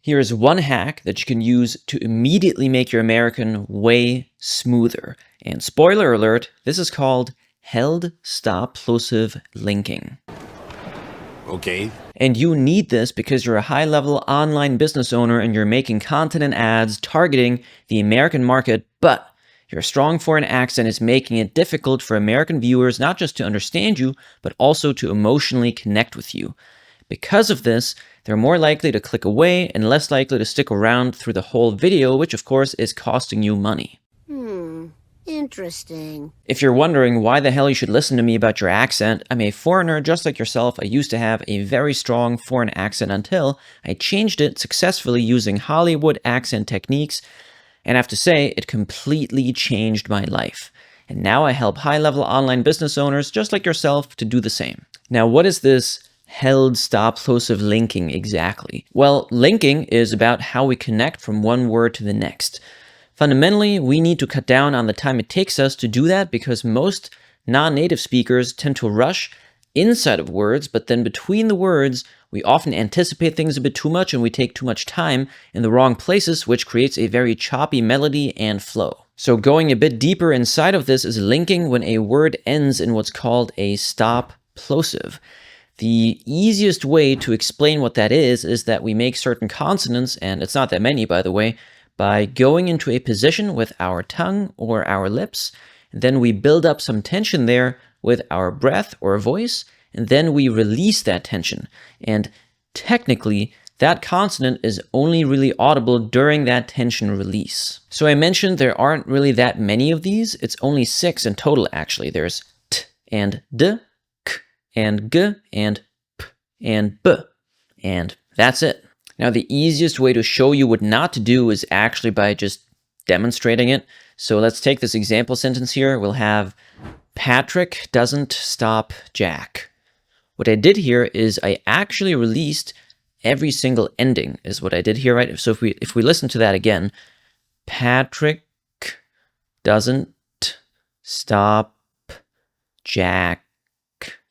Here's one hack that you can use to immediately make your American way smoother. And spoiler alert, this is called held stop-plosive linking. Okay. And you need this because you're a high-level online business owner and you're making content and ads targeting the American market, but your strong foreign accent is making it difficult for American viewers not just to understand you, but also to emotionally connect with you. Because of this, they're more likely to click away and less likely to stick around through the whole video, which of course is costing you money. Interesting. If you're wondering why the hell you should listen to me about your accent, I'm a foreigner just like yourself. I used to have a very strong foreign accent until I changed it successfully using Hollywood accent techniques. And I have to say, it completely changed my life. And now I help high-level online business owners just like yourself to do the same. Now, what is this held stop-plosive linking exactly? Well, linking is about how we connect from one word to the next. Fundamentally, we need to cut down on the time it takes us to do that because most non-native speakers tend to rush inside of words, but then between the words, we often anticipate things a bit too much and we take too much time in the wrong places, which creates a very choppy melody and flow. So going a bit deeper inside of this is linking when a word ends in what's called a stop-plosive. The easiest way to explain what that is that we make certain consonants, and it's not that many by the way, by going into a position with our tongue or our lips, and then we build up some tension there with our breath or voice, and then we release that tension. And technically, that consonant is only really audible during that tension release. So I mentioned there aren't really that many of these. It's only 6 in total, actually. There's t and d, k and g, and p and b. And that's it. Now, the easiest way to show you what not to do is actually by just demonstrating it. So let's take this example sentence here. We'll have Patrick doesn't stop Jack. What I did here is I actually released every single ending is what I did here, right? So if we listen to that again, Patrick doesn't stop Jack.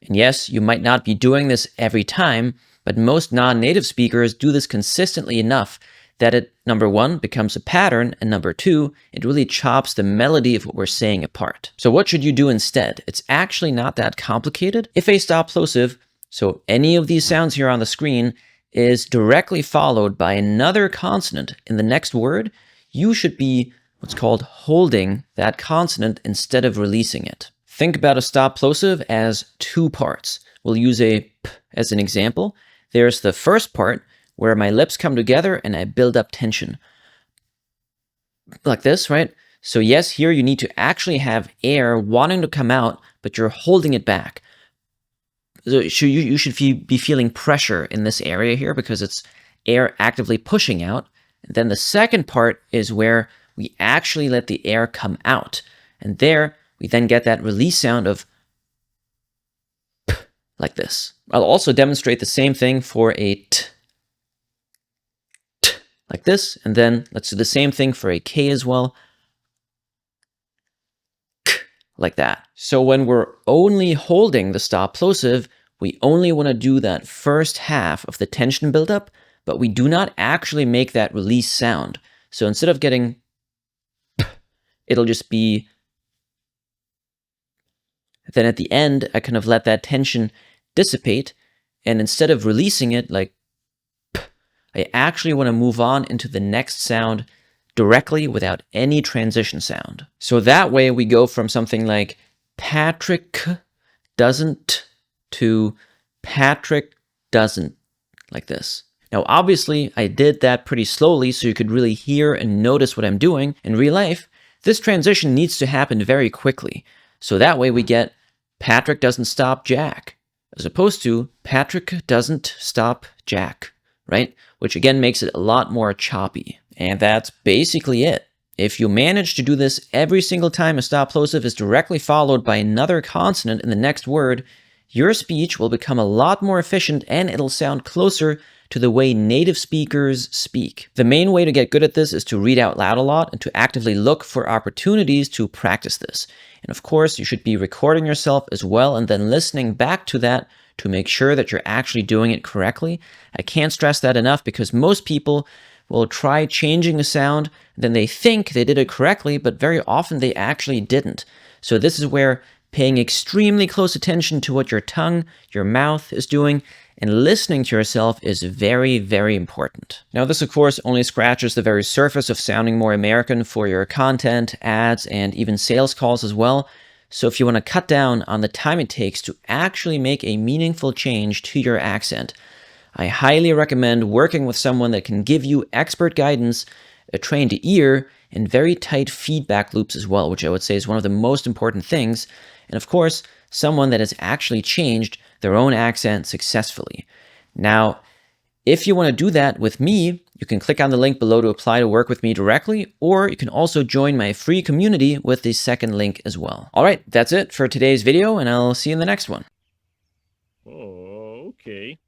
And yes, you might not be doing this every time, but most non-native speakers do this consistently enough that it, number one, becomes a pattern, and number two, it really chops the melody of what we're saying apart. So what should you do instead? It's actually not that complicated. If a stop-plosive, so any of these sounds here on the screen, is directly followed by another consonant in the next word, you should be what's called holding that consonant instead of releasing it. Think about a stop-plosive as 2 parts. We'll use a p as an example. There's the first part where my lips come together and I build up tension. Like this, right? So yes, here you need to actually have air wanting to come out, but you're holding it back. So you should be feeling pressure in this area here because it's air actively pushing out. And then the second part is where we actually let the air come out. And there we then get that release sound of p, like this. I'll also demonstrate the same thing for a t, like this. And then let's do the same thing for a k as well, k, like that. So when we're only holding the stop-plosive, we only want to do that first half of the tension buildup, but we do not actually make that release sound. So instead of getting p, it'll just be, then at the end, I kind of let that tension dissipate, and instead of releasing it like p, I actually want to move on into the next sound directly without any transition sound. So that way we go from something like Patrick doesn't to Patrick doesn't, like this. Now obviously I did that pretty slowly so you could really hear and notice what I'm doing. In real life, this transition needs to happen very quickly. So that way we get Patrick doesn't stop Jack, as opposed to Patrick doesn't stop Jack, right? Which again makes it a lot more choppy. And that's basically it. If you manage to do this every single time a stop-plosive is directly followed by another consonant in the next word, your speech will become a lot more efficient and it'll sound closer to the way native speakers speak. The main way to get good at this is to read out loud a lot and to actively look for opportunities to practice this. And of course, you should be recording yourself as well and then listening back to that to make sure that you're actually doing it correctly. I can't stress that enough because most people will try changing a sound, then they think they did it correctly, but very often they actually didn't. So this is where paying extremely close attention to what your tongue, your mouth is doing, and listening to yourself is very, very important. Now, this, of course, only scratches the very surface of sounding more American for your content, ads, and even sales calls as well. So if you want to cut down on the time it takes to actually make a meaningful change to your accent, I highly recommend working with someone that can give you expert guidance, a trained ear, and very tight feedback loops as well, which I would say is one of the most important things. And of course, someone that has actually changed their own accent successfully. Now, if you want to do that with me, you can click on the link below to apply to work with me directly, or you can also join my free community with the second link as well. All right, that's it for today's video, and I'll see you in the next one. Oh, okay.